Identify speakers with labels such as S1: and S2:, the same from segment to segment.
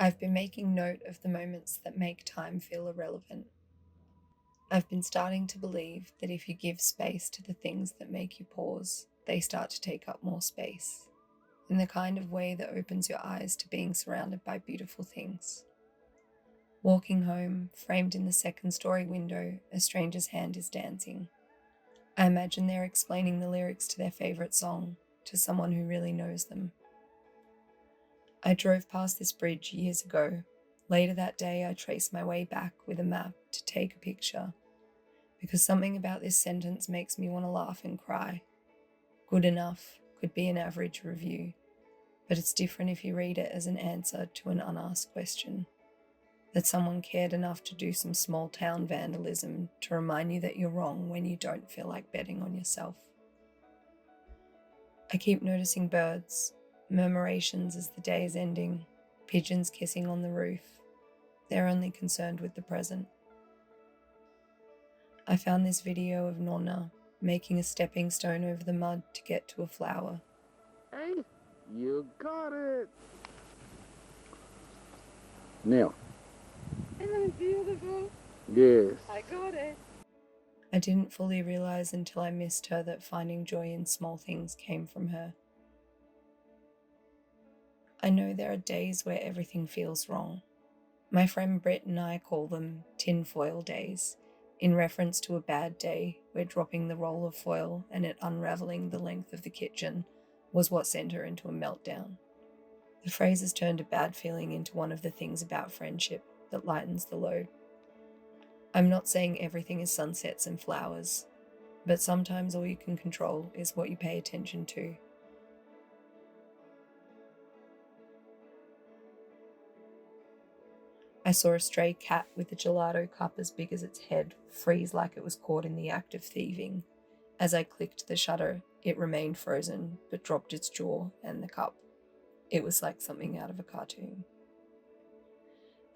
S1: I've been making note of the moments that make time feel irrelevant. I've been starting to believe that if you give space to the things that make you pause, they start to take up more space, in the kind of way that opens your eyes to being surrounded by beautiful things. Walking home, framed in the second-story window, a stranger's hand is dancing. I imagine they're explaining the lyrics to their favourite song to someone who really knows them. I drove past this bridge years ago. Later that day, I traced my way back with a map to take a picture, because something about this sentence makes me want to laugh and cry. Good enough could be an average review, but it's different if you read it as an answer to an unasked question. That someone cared enough to do some small town vandalism to remind you that you're wrong when you don't feel like betting on yourself. I keep noticing birds, murmurations as the day is ending, pigeons kissing on the roof. They're only concerned with the present. I found this video of Nonna making a stepping stone over the mud to get to a flower.
S2: Hey, you got it! Now.
S3: Isn't it beautiful?
S2: Yes.
S3: I got it.
S1: I didn't fully realize until I missed her that finding joy in small things came from her. I know there are days where everything feels wrong. My friend Britt and I call them tinfoil days, in reference to a bad day where dropping the roll of foil and it unraveling the length of the kitchen was what sent her into a meltdown. The phrase has turned a bad feeling into one of the things about friendship that lightens the load. I'm not saying everything is sunsets and flowers, but sometimes all you can control is what you pay attention to. I saw a stray cat with a gelato cup as big as its head freeze like it was caught in the act of thieving. As I clicked the shutter, it remained frozen, but dropped its jaw and the cup. It was like something out of a cartoon.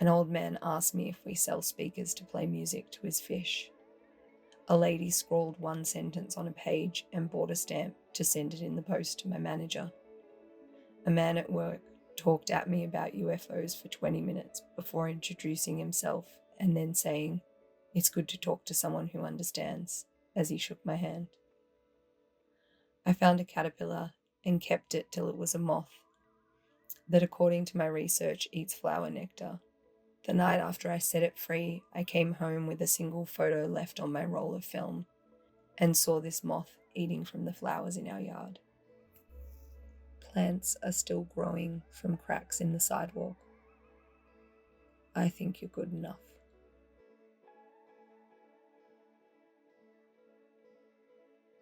S1: An old man asked me if we sell speakers to play music to his fish. A lady scrawled one sentence on a page and bought a stamp to send it in the post to my manager. A man at work talked at me about UFOs for 20 minutes before introducing himself and then saying, "It's good to talk to someone who understands," as he shook my hand. I found a caterpillar and kept it till it was a moth that, according to my research, eats flower nectar. The night after I set it free, I came home with a single photo left on my roll of film and saw this moth eating from the flowers in our yard. Plants are still growing from cracks in the sidewalk. I think you're good enough.